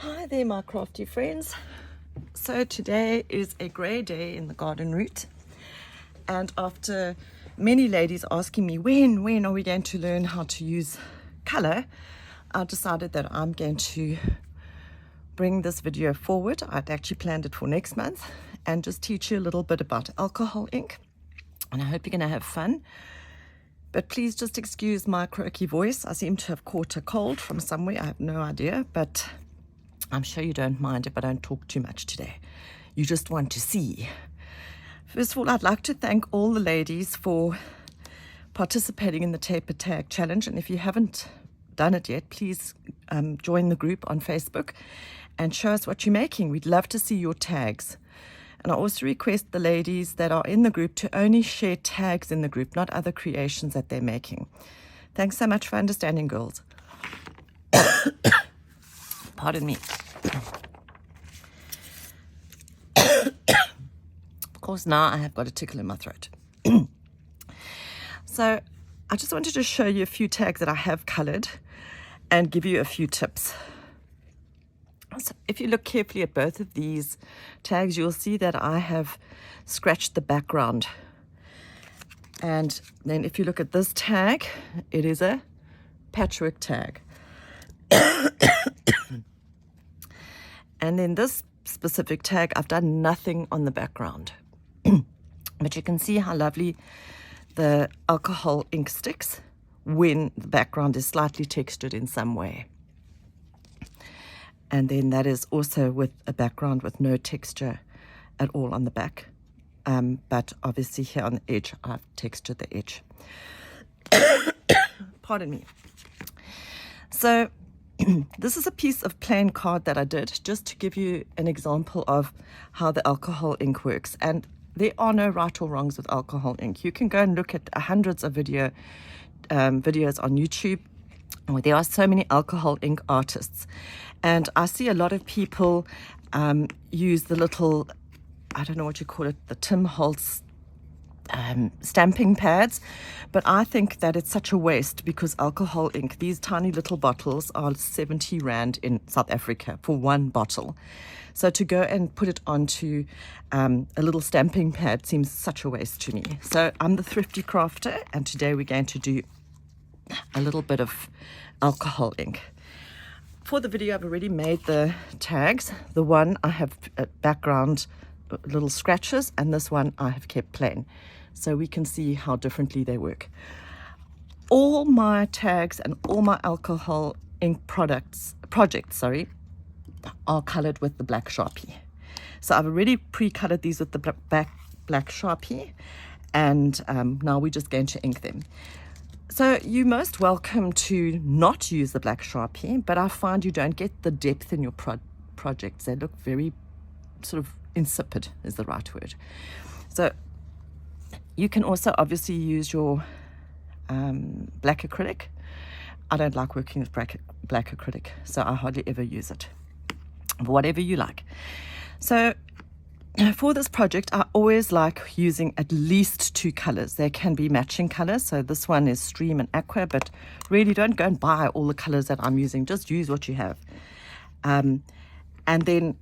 Hi there, my crafty friends. So today is a grey day in the garden route, and after many ladies asking me when are we going to learn how to use color, I decided that I'm going to bring this video forward. I'd actually planned it for next month and just teach you a little bit about alcohol ink, and I hope you're going to have fun. But please just excuse my croaky voice. I seem to have caught a cold from somewhere. I have no idea, but I'm sure you don't mind if I don't talk too much today. You just want to see. First of all, I'd like to thank all the ladies for participating in the Taper Tag Challenge. And if you haven't done it yet, please join the group on Facebook and show us what you're making. We'd love to see your tags. And I also request the ladies that are in the group to only share tags in the group, not other creations that they're making. Thanks so much for understanding, girls. Pardon me. Of course, now I have got a tickle in my throat. So I just wanted to show you a few tags that I have colored and give you a few tips. So if you look carefully at both of these tags, you'll see that I have scratched the background. And then if you look at this tag, it is a patchwork tag. And then this specific tag, I've done nothing on the background. But you can see how lovely the alcohol ink sticks when the background is slightly textured in some way. And then that is also with a background with no texture at all on the back. But obviously here on the edge, I've textured the edge. Pardon me. So this is a piece of plain card that I did just to give you an example of how the alcohol ink works. And there are no right or wrongs with alcohol ink. You can go and look at hundreds of videos on YouTube where there are so many alcohol ink artists. And I see a lot of people use the little, I don't know what you call it, the Tim Holtz stamping pads, but I think that it's such a waste because alcohol ink, these tiny little bottles are 70 Rand in South Africa for one bottle. So to go and put it onto a little stamping pad seems such a waste to me. So I'm the thrifty crafter, and today we're going to do a little bit of alcohol ink. For the video, I've already made the tags. The one I have background little scratches, and this one I have kept plain, so we can see how differently they work. All my tags and all my alcohol ink projects are colored with the black Sharpie. So I've already pre-colored these with the black Sharpie, and now we're just going to ink them. So you're most welcome to not use the black Sharpie, but I find you don't get the depth in your projects. They look very sort of insipid is the right word. So you can also obviously use your black acrylic. I don't like working with black acrylic, so I hardly ever use it. Whatever you like. So for this project, I always like using at least two colors. They can be matching colors. So this one is Stream and Aqua, but really don't go and buy all the colors that I'm using. Just use what you have. And then,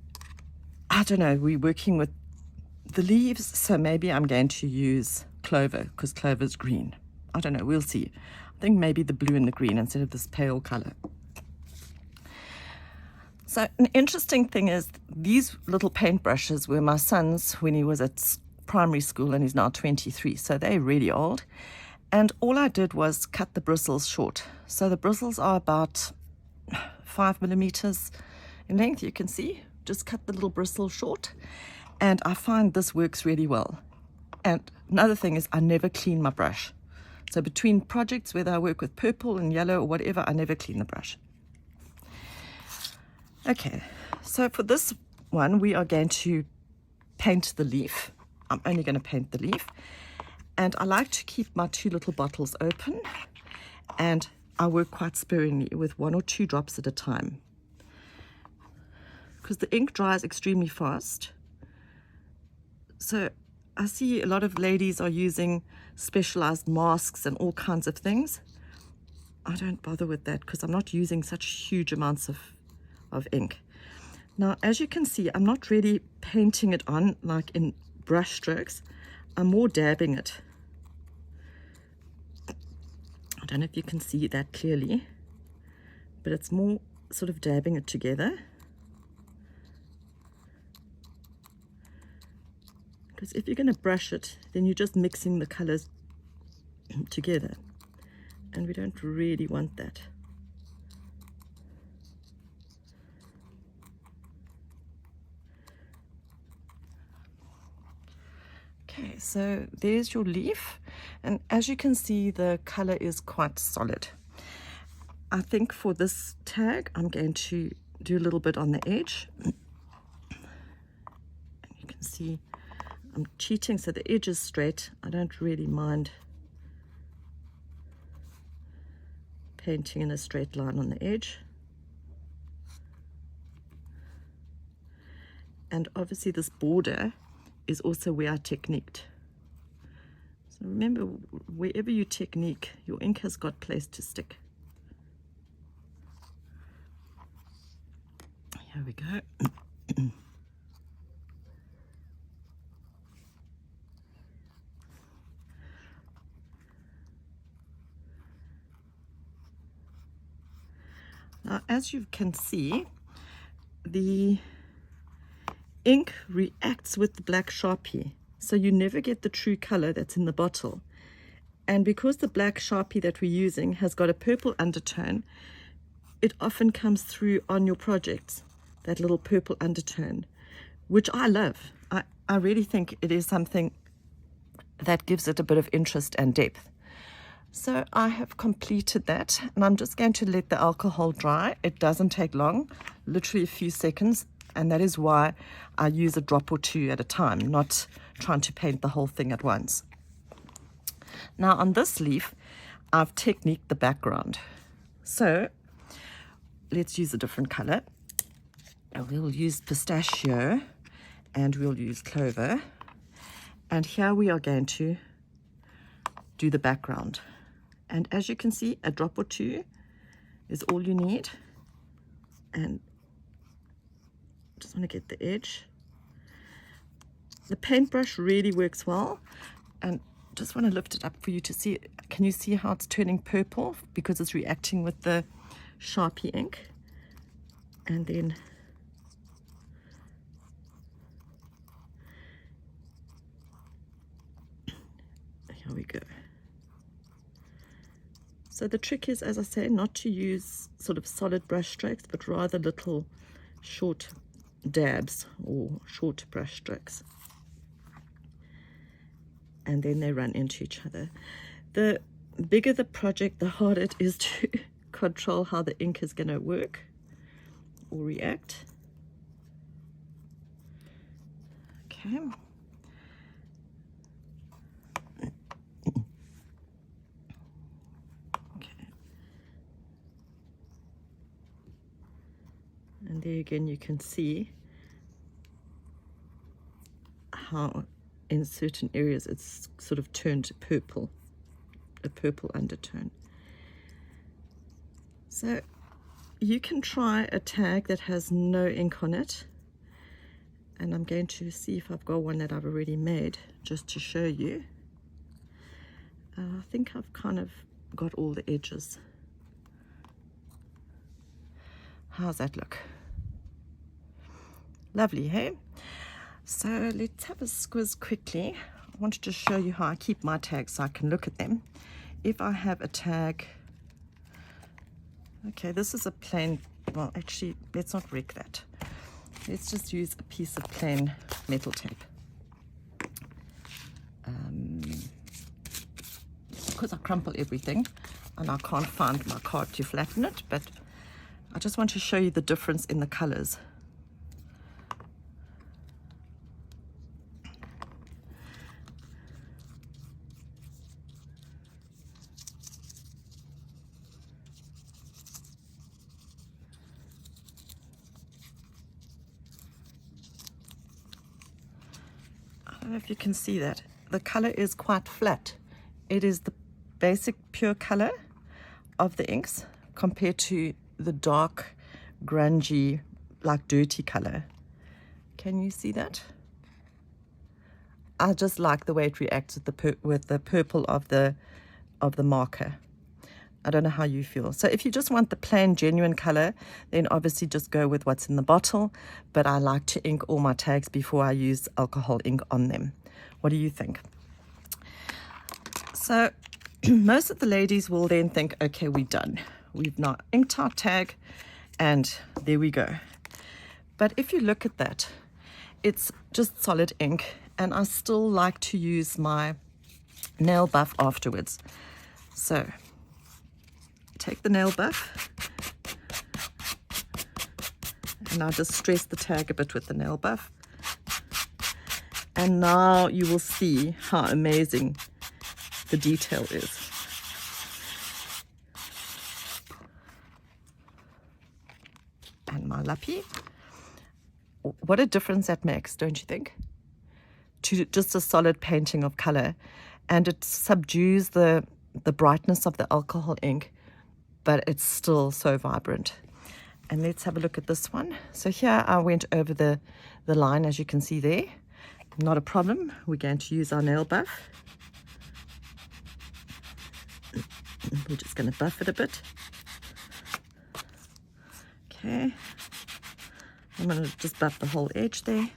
I don't know, we're working with the leaves, so maybe I'm going to use clover because clover's green. I don't know, we'll see. I think maybe the blue and the green instead of this pale color. So an interesting thing is these little paintbrushes were my son's when he was at primary school, and he's now 23, so they're really old. And all I did was cut the bristles short. So the bristles are about 5 millimeters in length, you can see. Just cut the little bristle short, and I find this works really well. And another thing is I never clean my brush. So between projects, whether I work with purple and yellow or whatever, I never clean the brush. Okay, so for this one, we are going to paint the leaf. I'm only going to paint the leaf. And I like to keep my two little bottles open, and I work quite sparingly with 1 or 2 drops at a time, because the ink dries extremely fast. So I see a lot of ladies are using specialized masks and all kinds of things. I don't bother with that because I'm not using such huge amounts of ink. Now, as you can see, I'm not really painting it on like in brush strokes. I'm more dabbing it. I don't know if you can see that clearly, but it's more sort of dabbing it together. Because if you're going to brush it, then you're just mixing the colors together, and we don't really want that. Okay, so there's your leaf, and as you can see, the color is quite solid. I think for this tag, I'm going to do a little bit on the edge. And you can see I'm cheating, so the edge is straight. I don't really mind painting in a straight line on the edge. And obviously this border is also where I techniqued. So remember, wherever you technique, your ink has got place to stick. Here we go. Now, as you can see, the ink reacts with the black Sharpie, so you never get the true color that's in the bottle. And because the black Sharpie that we're using has got a purple undertone, it often comes through on your projects, that little purple undertone, which I love. I really think it is something that gives it a bit of interest and depth. So I have completed that, and I'm just going to let the alcohol dry. It doesn't take long, literally a few seconds, and that is why I use a drop or two at a time, not trying to paint the whole thing at once. Now on this leaf, I've techniqued the background. So let's use a different color. We'll use pistachio and we'll use clover. And here we are going to do the background. And as you can see, a drop or two is all you need. And just want to get the edge. The paintbrush really works well, and just want to lift it up for you to see. Can you see how it's turning purple because it's reacting with the Sharpie ink? And then here we go. So the trick is, as I say, not to use sort of solid brush strokes, but rather little short dabs or short brush strokes. And then they run into each other. The bigger the project, the harder it is to control how the ink is going to work or react. Okay. And there again you can see how in certain areas it's sort of turned purple, a purple undertone. So you can try a tag that has no ink on it, and I'm going to see if I've got one that I've already made just to show you. I think I've kind of got all the edges. How's that look? Lovely, hey? So let's have a squiz quickly. I wanted to show you how I keep my tags so I can look at them. If I have a tag, okay, this is a plain, well, actually, let's not wreck that. Let's just use a piece of plain metal tape. Because I crumple everything and I can't find my card to flatten it, but I just want to show you the difference in the colors. I don't know if you can see that. The color is quite flat. It is the basic pure color of the inks compared to the dark, grungy, like dirty color. Can you see that? I just like the way it reacts with the purple of the marker. I don't know how you feel. So if you just want the plain genuine color, then obviously just go with what's in the bottle. But I like to ink all my tags before I use alcohol ink on them. What do you think? So most of the ladies will then think, okay, we're done. We've now inked our tag and there we go. But if you look at that, it's just solid ink, and I still like to use my nail buff afterwards. So take the nail buff and I'll just stress the tag a bit with the nail buff. And now you will see how amazing the detail is. And my lappy. What a difference that makes, don't you think? To just a solid painting of color. And it subdues the brightness of the alcohol ink, but it's still so vibrant. And let's have a look at this one. So here I went over the line, as you can see there. Not a problem. We're going to use our nail buff. We're just going to buff it a bit. Okay. I'm going to just buff the whole edge there,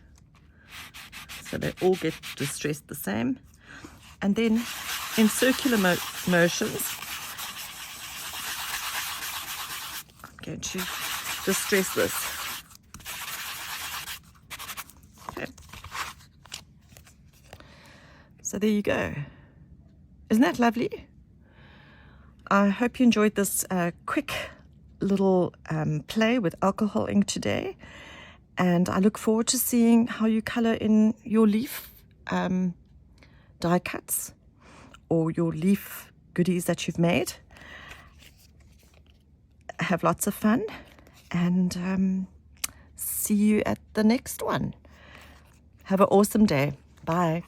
so they all get distressed the same. And then in circular motions, I'm going to distress this. Okay. So there you go. Isn't that lovely? I hope you enjoyed this quick little play with alcohol ink today. And I look forward to seeing how you color in your leaf die cuts or your leaf goodies that you've made. Have lots of fun, and see you at the next one. Have an awesome day. Bye.